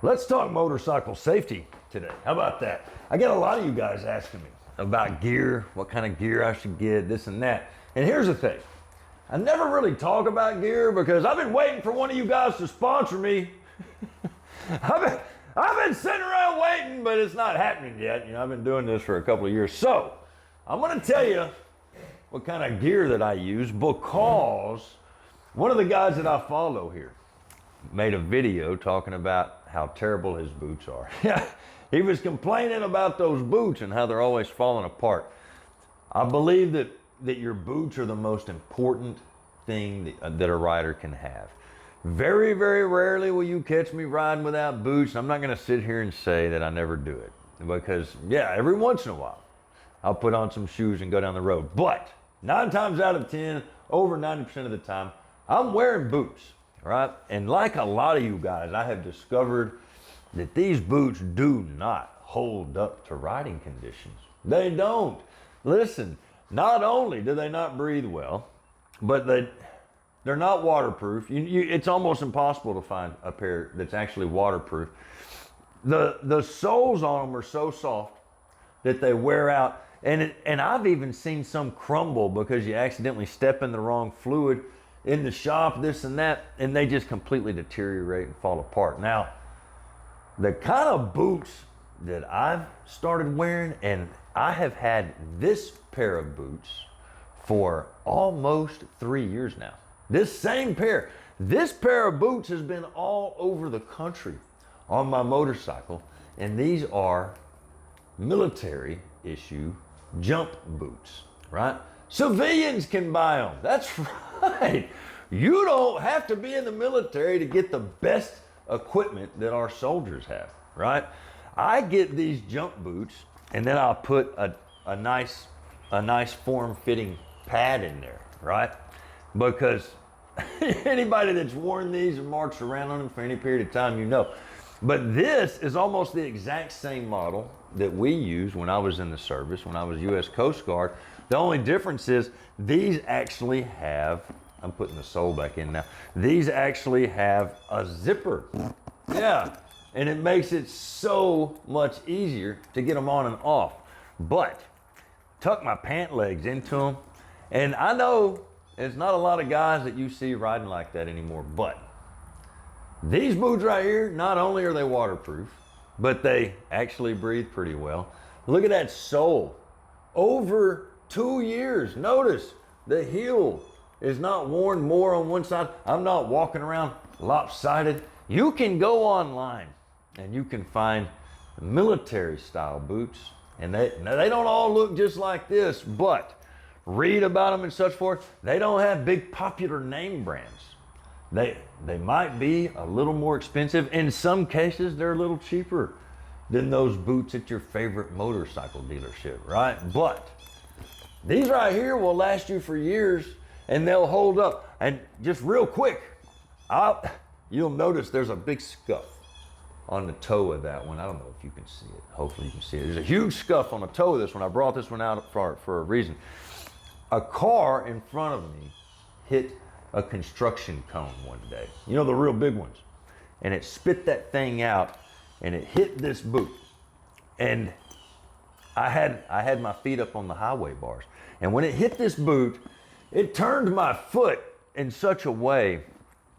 Let's talk motorcycle safety today. How about that? I get a lot of you guys asking me about gear, what kind of gear I should get, this and that. And here's the thing. I never really talk about gear because I've been waiting for one of you guys to sponsor me. I've been sitting around waiting, but it's not happening yet. I've been doing this for a couple of years. So I'm going to tell you what kind of gear that I use because one of the guys that I follow here made a video talking about how terrible his boots are. He was complaining about those boots and how they're always falling apart. I believe that your boots are the most important thing that a rider can have. Very, very rarely will you catch me riding without boots. I'm not going to sit here and say that I never do it because, every once in a while, I'll put on some shoes and go down the road. But 9 times out of 10, over 90% of the time, I'm wearing boots, right? And like a lot of you guys, I have discovered that these boots do not hold up to riding conditions. They don't. Listen, not only do they not breathe well, but they're not waterproof. It's almost impossible to find a pair that's actually waterproof. The soles on them are so soft that they wear out. And I've even seen some crumble because you accidentally step in the wrong fluid in the shop, this and that, and they just completely deteriorate and fall apart. Now, the kind of boots that I've started wearing, and I have had this pair of boots for almost 3 years now. This same pair. This pair of boots has been all over the country on my motorcycle, and these are military issue jump boots, right? Civilians can buy them. That's right. You don't have to be in the military to get the best equipment that our soldiers have, right? I get these jump boots and then I'll put a nice form-fitting pad in there, right? Because anybody that's worn these and marched around on them for any period of time, But this is almost the exact same model that we used when I was in the service, when I was U.S. Coast Guard. The only difference is these actually have, I'm putting the sole back in now, these actually have a zipper. Yeah, and it makes it so much easier to get them on and off. But tuck my pant legs into them, and I know there's not a lot of guys that you see riding like that anymore, but these boots right here, not only are they waterproof, but they actually breathe pretty well. Look at that sole. Over 2 years. Notice the heel is not worn more on one side. I'm not walking around lopsided. You can go online and you can find military style boots, and they don't all look just like this, but read about them and such forth. They don't have big popular name brands. They might be a little more expensive. In some cases, they're a little cheaper than those boots at your favorite motorcycle dealership, right? But these right here will last you for years and they'll hold up. And just real quick, you'll notice there's a big scuff on the toe of that one. I don't know if you can see it. Hopefully you can see it. There's a huge scuff on the toe of this one. I brought this one out for a reason. A car in front of me hit a construction cone one day. The real big ones. And it spit that thing out and it hit this boot. And I had my feet up on the highway bars. And when it hit this boot, it turned my foot in such a way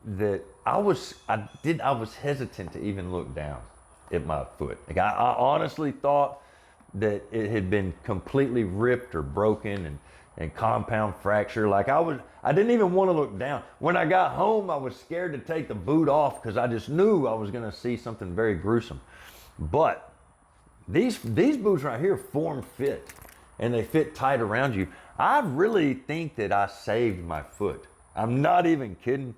that I was hesitant to even look down at my foot. Like I honestly thought that it had been completely ripped or broken and compound fracture. Like I didn't even want to look down. When I got home, I was scared to take the boot off because I just knew I was going to see something very gruesome. But these boots right here form fit and they fit tight around you. I really think that I saved my foot. I'm not even kidding.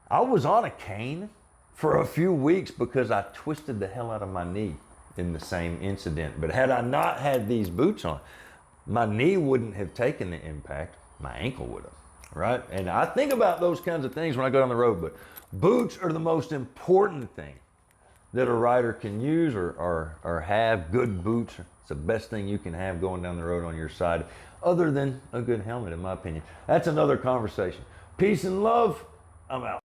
I was on a cane for a few weeks because I twisted the hell out of my knee in the same incident. But had I not had these boots on, my knee wouldn't have taken the impact. My ankle would have, right? And I think about those kinds of things when I go down the road, but boots are the most important thing that a rider can use or have. Good boots. It's the best thing you can have going down the road on your side, other than a good helmet, in my opinion. That's another conversation. Peace and love. I'm out.